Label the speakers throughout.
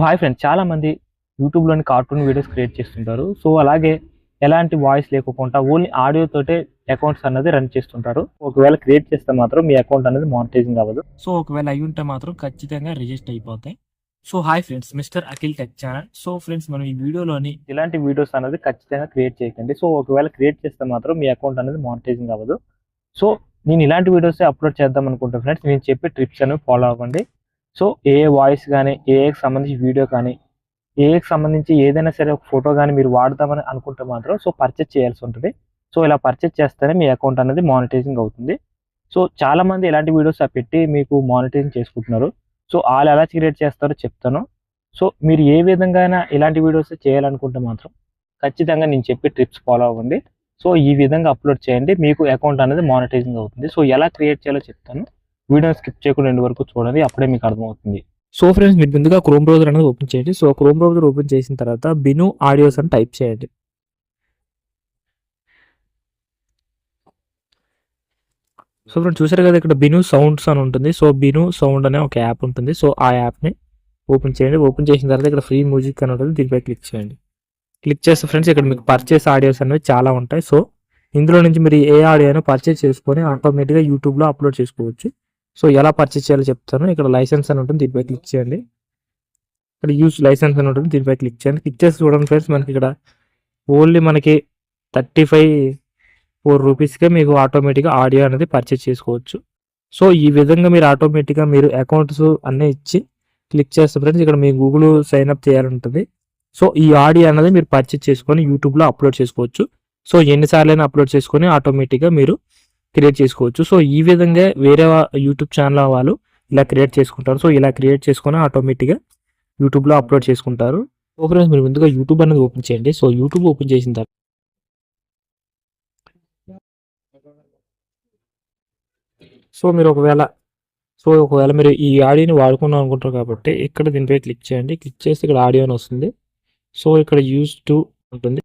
Speaker 1: Hi friends, చాలా మంది యూట్యూబ్‌లోని cartoon videos create చేస్తుంటారు. సో, అలాగే ఎలాంటి వాయిస్ లేకోకుండా ఓన్లీ ఆడియో తోటే అకౌంట్స్ అన్నది రన్ చేస్తుంటారు. ఒకవేళ క్రియేట్ చేస్తే మాత్రం మీ అకౌంట్ అనేది మానిటైజింగ్ అవ్వదు. సో, ఒకవేళ అయ్యుంటే మాత్రం ఖచ్చితంగా రిజెక్ట్ అయిపోతాయి. So, hi friends, mister Akhil tech channel. So, friends, మనం ఈ వీడియోలోని ఇలాంటి వీడియోస్ అనేది ఖచ్చితంగా క్రియేట్ చేయకండి. సో, ఒకవేళ క్రియేట్ చేస్తే మాత్రం మీ అకౌంట్ అనేది మానిటైజింగ్ అవ్వదు. సో, నేను ఇలాంటి వీడియోసే అప్‌లోడ్ చేద్దాం అనుకుంటే ఫ్రెండ్స్, నేను చెప్పే ట్రిప్స్ అనేవి ఫాలో అవ్వండి. సో, ఏ వాయిస్ గాని, ఏఐకి సంబంధించి వీడియో కానీ, ఏఐకి సంబంధించి ఏదైనా సరే ఒక ఫోటో గాని మీరు వాడదామని అనుకుంటే మాత్రం పర్చేజ్ చేయాల్సి ఉంటది. సో, ఇలా పర్చేజ్ చేస్తేనే మీ అకౌంట్ అనేది మానిటైజింగ్ అవుతుంది. సో, చాలామంది ఇలాంటి వీడియోస్ పెట్టి మీకు మానిటైజింగ్ చేసుకుంటున్నారు. సో, ఆళ్ళు ఎలా క్రియేట్ చేస్తారో చెప్తాను. సో, మీరు ఏ విధంగానైనా ఇలాంటి వీడియోస్ చేయాలనుకుంటే మాత్రం ఖచ్చితంగా నేను చెప్పే ట్రిప్స్ ఫాలో అవ్వండి. సో, ఈ విధంగా అప్‌లోడ్ చేయండి. మీకు అకౌంట్ అనేది మానిటైజింగ్ అవుతుంది. సో, ఎలా క్రియేట్ చేయాలో చెప్తాను. వీడియోని స్కిప్ చేయకుండా ఎండ్ వరకు చూడండి. అప్పుడే మీకు అర్థమవుతుంది. సో ఫ్రెండ్స్, మీరు ముందుగా క్రోమ్ బ్రౌజర్ అనేది ఓపెన్ చేయండి. సో క్రోమ్ బ్రౌజర్ ఓపెన్ చేసిన తర్వాత బిను ఆడియోస్ అని టైప్ చేయండి. సో ఫ్రెండ్స్, చూసారు కదా, ఇక్కడ బిను సౌండ్స్ అని ఉంటుంది. సో బిను సౌండ్ అనే ఒక యాప్ ఉంటుంది. సో ఆ యాప్ని ఓపెన్ చేయండి. ఓపెన్ చేసిన తర్వాత ఇక్కడ ఫ్రీ మ్యూజిక్ అని ఉంటుంది. దీనిపై క్లిక్ చేయండి. క్లిక్ చేస్తే ఫ్రెండ్స్, ఇక్కడ మీకు పర్చేస్ ఆడియోస్ అనేవి చాలా ఉంటాయి. సో ఇందులో నుంచి మీరు ఏ ఆడియోను పర్చేస్ చేసుకొని ఆటోమేటిక్గా యూట్యూబ్లో అప్లోడ్ చేసుకోవచ్చు. సో ఎలా పర్చేస్ చేయాలో చెప్తాను. ఇక్కడ లైసెన్స్ అని ఉంటుంది. దీనిపై క్లిక్ చేయండి. ఇక్కడ యూజ్ లైసెన్స్ అని ఉంటుంది. దీనిపై క్లిక్ చేయండి. క్లిక్ చేసి చూడండి ఫ్రెండ్స్, మనకి ఇక్కడ ఓన్లీ మనకి 34 రూపీస్కే మీకు ఆటోమేటిక్గా ఆడియో అనేది పర్చేస్ చేసుకోవచ్చు. సో ఈ విధంగా మీరు ఆటోమేటిక్గా మీరు అకౌంట్స్ అన్నీ ఇచ్చి క్లిక్ చేస్తే ఫ్రెండ్స్, ఇక్కడ మీ గూగుల్ సైన్ అప్ చేయాలంటుంది. సో ఈ ఆడియో అనేది మీరు పర్చేస్ చేసుకొని యూట్యూబ్లో అప్లోడ్ చేసుకోవచ్చు. సో ఎన్నిసార్లైనా అప్లోడ్ చేసుకొని ఆటోమేటిక్గా మీరు క్రియేట్ చేసుకోవచ్చు. సో ఈ విధంగా వేరే యూట్యూబ్ ఛానల్ వాళ్ళు ఇలా క్రియేట్ చేసుకుంటారు. సో ఇలా క్రియేట్ చేసుకొని ఆటోమేటిక్గా యూట్యూబ్లో అప్లోడ్ చేసుకుంటారు. సో ఫ్రెండ్స్, మీరు ముందుగా యూట్యూబ్ అనేది ఓపెన్ చేయండి. సో యూట్యూబ్ ఓపెన్ చేసిన తర్వాత మీరు ఒకవేళ మీరు ఈ ఆడియోని వాడుకుందాం అనుకుంటారు కాబట్టి ఇక్కడ దీనిపై క్లిక్ చేయండి. క్లిక్ చేస్తే ఇక్కడ ఆడియో అని వస్తుంది. సో ఇక్కడ యూజ్ టు ఉంటుంది.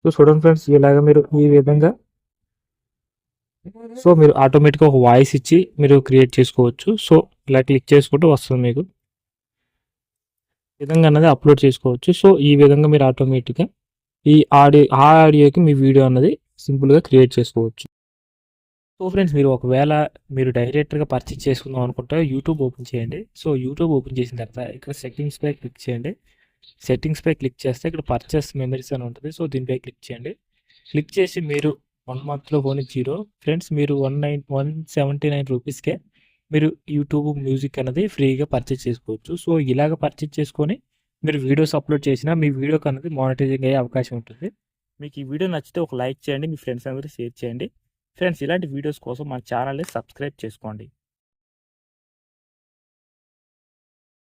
Speaker 1: సో చూడండి ఫ్రెండ్స్, ఇలాగ మీరు ఈ విధంగా మీరు ఆటోమేటిక్గా ఒక వాయిస్ ఇచ్చి మీరు క్రియేట్ చేసుకోవచ్చు. సో ఇలా క్లిక్ చేసుకుంటూ వస్తుంది మీకు విధంగా అన్నది అప్లోడ్ చేసుకోవచ్చు. సో ఈ విధంగా మీరు ఆటోమేటిక్గా ఈ ఆడియోకి మీ వీడియో అన్నది సింపుల్గా క్రియేట్ చేసుకోవచ్చు. సో ఫ్రెండ్స్, మీరు డైరెక్ట్గా పర్చేస్ చేసుకుందాం అనుకుంటే యూట్యూబ్ ఓపెన్ చేయండి. సో యూట్యూబ్ ఓపెన్ చేసిన తర్వాత ఇక్కడ సెట్టింగ్స్పై క్లిక్ చేయండి. సెట్టింగ్స్పై క్లిక్ చేస్తే ఇక్కడ పర్చేస్ మెమరీస్ అని ఉంటుంది. సో దీనిపై క్లిక్ చేయండి. క్లిక్ చేసి మీరు 1 మంత్లో ఓన్లీ 0 ఫ్రెండ్స్, మీరు 179 రూపీస్కే మీరు యూట్యూబ్ మ్యూజిక్ అనేది ఫ్రీగా పర్చేస్ చేసుకోవచ్చు. సో ఇలాగ పర్చేస్ చేసుకొని మీరు వీడియోస్ అప్లోడ్ చేసినా మీ వీడియోకి అనేది మానిటైజింగ్ అయ్యే అవకాశం ఉంటుంది. మీకు ఈ వీడియో నచ్చితే ఒక లైక్ చేయండి, మీ ఫ్రెండ్స్ అందరూ షేర్ చేయండి. ఫ్రెండ్స్, ఇలాంటి వీడియోస్ కోసం మన ఛానల్ని సబ్స్క్రైబ్ చేసుకోండి.